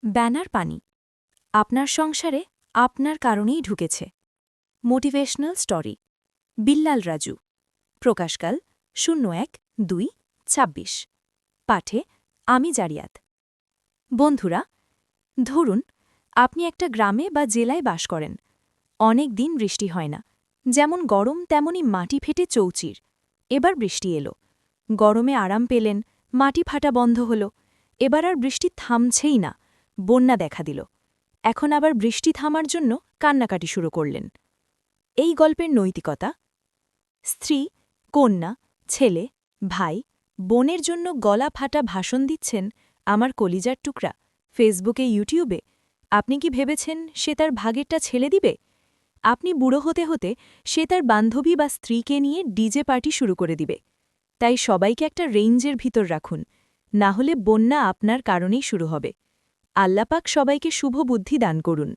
Banner পানি আপনার সংসারে আপনার কারণেই ঢুকেছে। Motivational story Billal Raju. প্রকাশকাল 01-2-26। পাঠে আমি জারিয়াত। বন্ধুরা, ধরুন আপনি একটা গ্রামে বা জেলায় বাস করেন। অনেক দিন বৃষ্টি হয় না, যেমন গরম তেমনি মাটি ফেটে চৌচির। এবার বৃষ্টি এলো, গরমে আরাম পেলেন, মাটি ফাটা বন্ধ হল। এবার আর বৃষ্টি থামছেই না, বন্যা দেখা দিল। এখন আবার বৃষ্টি থামার জন্য কান্নাকাটি শুরু করলেন। এই গল্পের নৈতিকতা: স্ত্রী, কন্যা, ছেলে, ভাই, বোনের জন্য গলা ফাটা ভাষণ দিচ্ছেন আমার কলিজার টুকরা ফেসবুকে, ইউটিউবে। আপনি কি ভেবেছেন সে তার ভাগেরটা ছেড়ে দিবে? আপনি বুড়ো হতে হতে সে তার বান্ধবী বা স্ত্রীকে নিয়ে ডিজে পার্টি শুরু করে দিবে। তাই সবাইকে একটা রেঞ্জের ভিতর রাখুন, না হলে বন্যা আপনার কারণেই শুরু হবে। আল্লাপাক সবাইকে শুভ বুদ্ধি দান করুন।